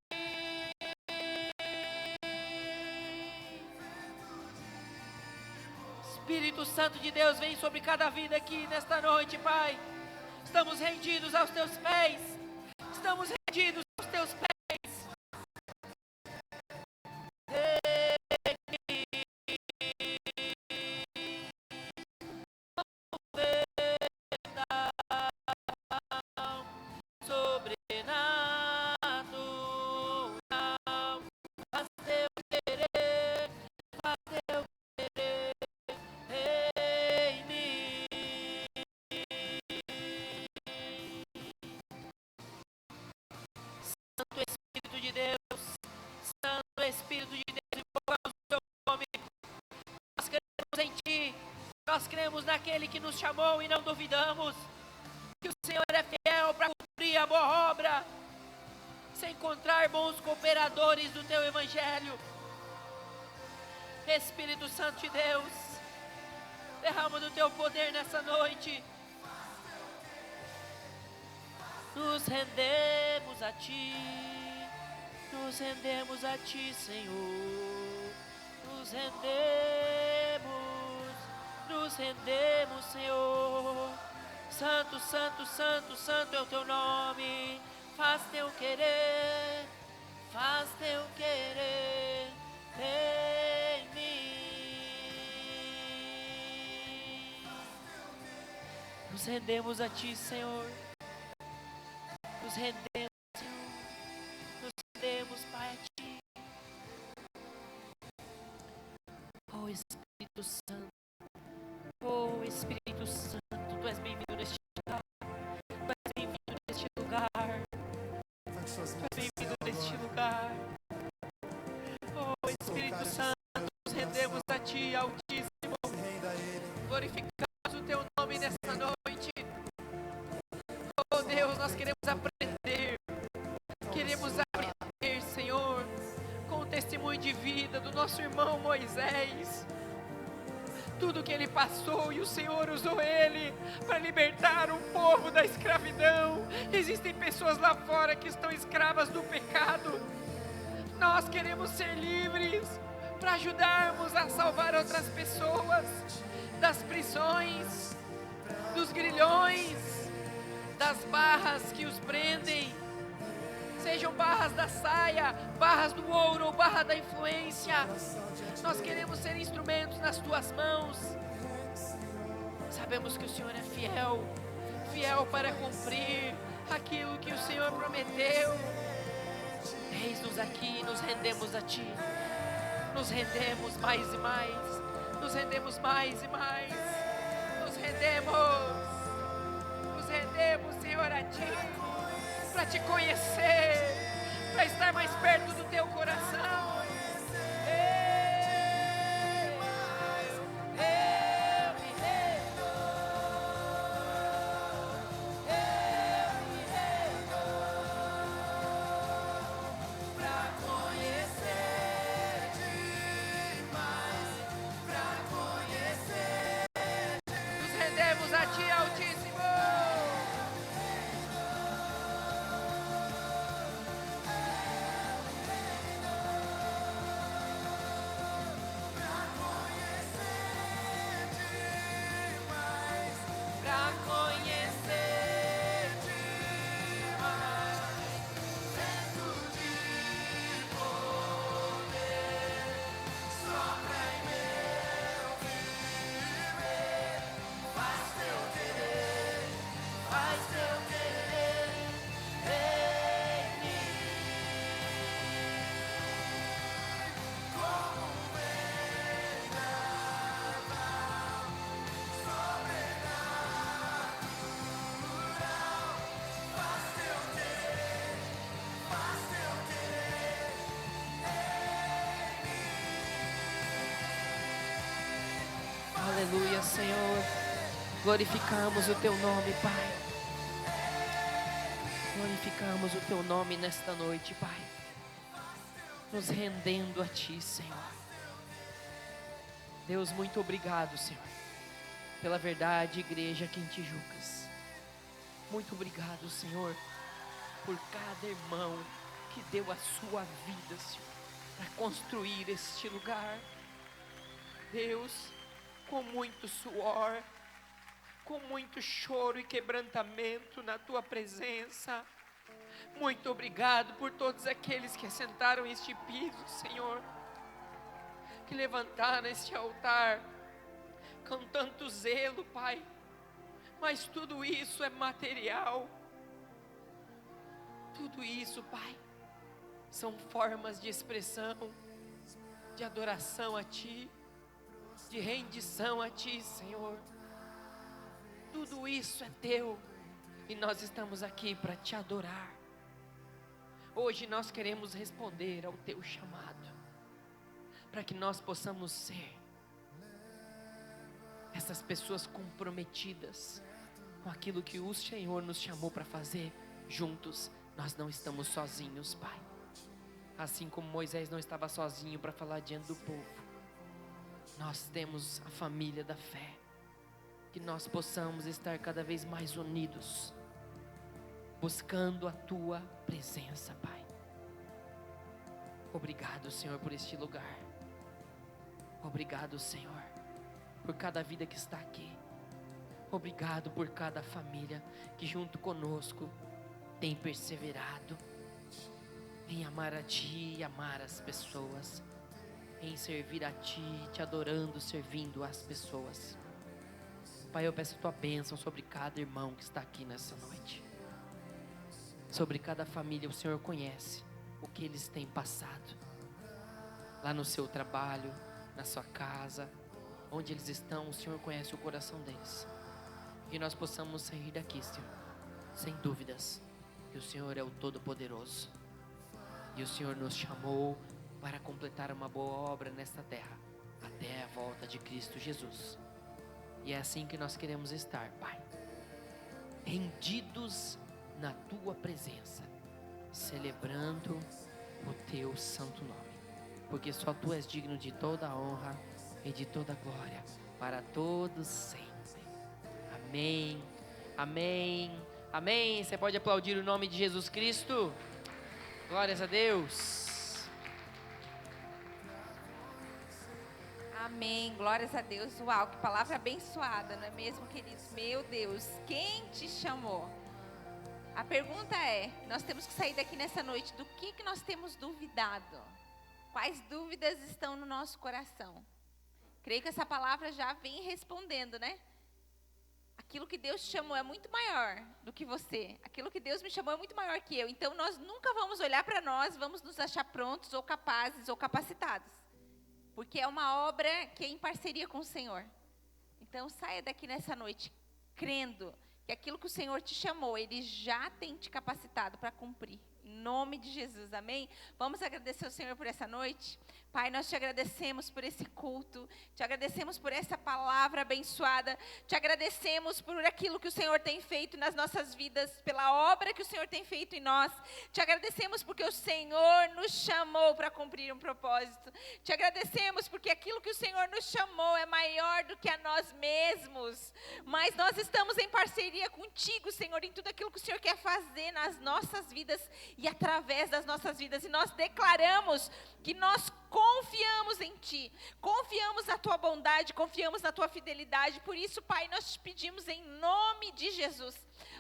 [SPEAKER 2] Espírito Santo de Deus, vem sobre cada vida aqui nesta noite, Pai. Estamos rendidos aos Teus pés. Estamos rendidos aos Teus pés. Nós cremos naquele que nos chamou e não duvidamos.
[SPEAKER 1] cumprir a boa obra, se encontrar bons cooperadores do teu evangelho. Espírito Santo de Deus, derrama do teu poder nessa noite. Nos rendemos a ti, Senhor. Nos rendemos, Senhor. Santo, santo, santo, santo é o teu nome. Faz teu querer em mim. Nos rendemos a ti, Senhor. Nos rendemos, Senhor. Nos rendemos, Pai, a ti. Oh Espírito Santo, oh Espírito Santo, tu és bem-vindo neste lugar. Tu és bem-vindo neste lugar. Tu és bem-vindo neste lugar. Oh Espírito Santo, nos rendemos a ti, Altíssimo. Glorificamos o teu nome nesta noite. Oh Deus, nós queremos aprender, Senhor, com o testemunho de vida do nosso irmão Moisés. Tudo que ele passou e o Senhor usou ele para libertar um povo da escravidão. Existem pessoas lá fora que estão escravas do pecado. Nós queremos ser livres para ajudarmos a salvar outras pessoas das prisões, dos grilhões, das barras que os prendem, sejam barras da saia, barras do ouro ou barra da influência. Nós queremos ser instrumentos nas tuas mãos. Sabemos que o Senhor é fiel, fiel para cumprir aquilo que o Senhor prometeu. Eis-nos aqui, nos rendemos a ti, nos rendemos mais e mais, nos rendemos mais e mais, nos rendemos, Senhor, a ti, para te conhecer, para estar mais perto do teu coração. Aleluia, Senhor. Glorificamos o teu nome, Pai. Glorificamos o teu nome nesta noite, Pai. Nos rendendo a ti, Senhor. Deus, muito obrigado, Senhor, pela verdade, igreja aqui em Tijucas. Muito obrigado, Senhor, por cada irmão que deu a sua vida, Senhor, para construir este lugar. Deus, com muito suor, com muito choro e quebrantamento na tua presença. Muito obrigado por todos aqueles que assentaram este piso, Senhor, que levantaram este altar com tanto zelo, Pai. Mas tudo isso é material. Tudo isso, Pai, são formas de expressão, de adoração a Ti, de rendição a Ti, Senhor. Tudo isso é Teu e nós estamos aqui para Te adorar. Hoje nós queremos responder ao Teu chamado, para que nós possamos ser essas pessoas comprometidas com aquilo que o Senhor nos chamou para fazer
[SPEAKER 2] juntos, nós não estamos sozinhos, Pai. Assim como Moisés não estava sozinho para falar diante do povo, nós temos a família da fé. Que nós possamos estar cada vez mais unidos, buscando a Tua presença, Pai. Obrigado, Senhor, por este lugar. Obrigado, Senhor, por cada vida que está aqui. Obrigado por cada família que junto conosco tem perseverado em amar a Ti e amar as pessoas, em servir a Ti, Te adorando, servindo as pessoas. Pai, eu peço a Tua bênção sobre cada irmão que está aqui nessa noite. Sobre cada família, o Senhor conhece o que eles têm passado. Lá no seu trabalho, na sua casa, onde eles estão, o Senhor conhece o coração deles. Que nós possamos sair daqui, Senhor, sem dúvidas, que o Senhor é o Todo-Poderoso. E o Senhor nos chamou para completar uma boa obra nesta terra, até a volta de Cristo Jesus. E é assim que nós queremos estar, Pai, rendidos na Tua presença, celebrando o Teu santo nome, porque só Tu és digno de toda a honra e de toda a glória, para todos sempre. Amém, amém, amém. Você pode aplaudir o nome de Jesus Cristo? Glórias a Deus.
[SPEAKER 3] Amém, glórias a Deus. Uau, que palavra abençoada, não é mesmo, queridos? Meu Deus, quem te chamou? A pergunta é, nós temos que sair daqui nessa noite, do que nós temos duvidado? Quais dúvidas estão no nosso coração? Creio que essa palavra já vem respondendo, né? Aquilo que Deus te chamou é muito maior do que você. Aquilo que Deus me chamou é muito maior que eu. Então, nós nunca vamos olhar para nós, vamos nos achar prontos ou capazes ou capacitados. Porque é uma obra que é em parceria com o Senhor. Então, saia daqui nessa noite crendo que aquilo que o Senhor te chamou, Ele já tem te capacitado para cumprir. Em nome de Jesus, amém? Vamos agradecer ao Senhor por essa noite. Pai, nós te agradecemos por esse culto, te agradecemos por essa palavra abençoada, te agradecemos por aquilo que o Senhor tem feito nas nossas vidas, pela obra que o Senhor tem feito em nós, te agradecemos porque o Senhor nos chamou para cumprir um propósito, te agradecemos porque aquilo que o Senhor nos chamou é maior do que a nós mesmos, mas nós estamos em parceria contigo, Senhor, em tudo aquilo que o Senhor quer fazer nas nossas vidas e através das nossas vidas, e nós declaramos que nós confiamos em Ti, confiamos na Tua bondade, confiamos na Tua fidelidade. Por isso, Pai, nós te pedimos em nome de Jesus,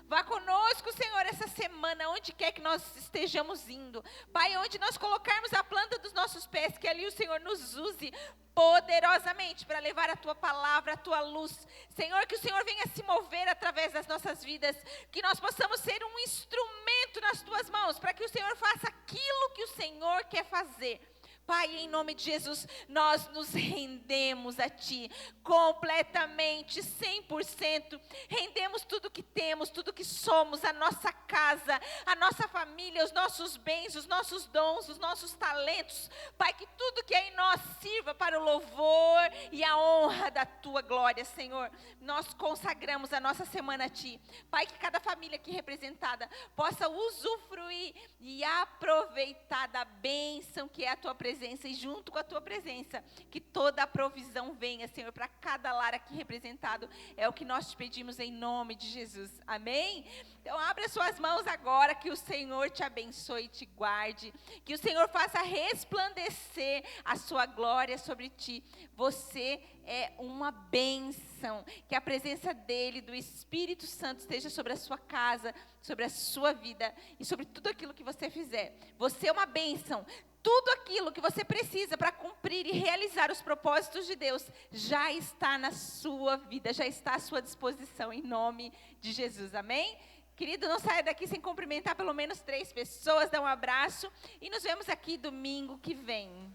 [SPEAKER 3] vá conosco, Senhor, essa semana, onde quer que nós estejamos indo, Pai, onde nós colocarmos a planta dos nossos pés, que ali o Senhor nos use poderosamente para levar a Tua palavra, a Tua luz, Senhor, que o Senhor venha se mover através das nossas vidas, que nós possamos ser um instrumento nas Tuas mãos, para que o Senhor faça aquilo que o Senhor quer fazer. Pai, em nome de Jesus, nós nos rendemos a Ti, completamente, 100%, rendemos tudo que temos, tudo que somos, a nossa casa, a nossa família, os nossos bens, os nossos dons, os nossos talentos, Pai, que tudo que é em nós sirva para o louvor e a honra da Tua glória, Senhor. Nós consagramos a nossa semana a Ti, Pai, que cada família aqui representada possa usufruir e aproveitar da bênção que é a Tua presença, e junto com a Tua presença, que toda a provisão venha, Senhor, para cada lar aqui representado, é o que nós te pedimos em nome de Jesus, amém? Então abra suas mãos agora, que o Senhor te abençoe e te guarde, que o Senhor faça resplandecer a sua glória sobre ti. Você é uma bênção, que a presença dEle, do Espírito Santo, esteja sobre a sua casa, sobre a sua vida e sobre tudo aquilo que você fizer. Você é uma bênção. Tudo aquilo que você precisa para cumprir e realizar os propósitos de Deus já está na sua vida, já está à sua disposição, em nome de Jesus, amém? Querido, não saia daqui sem cumprimentar pelo menos 3 pessoas, dá um abraço e nos vemos aqui domingo que vem.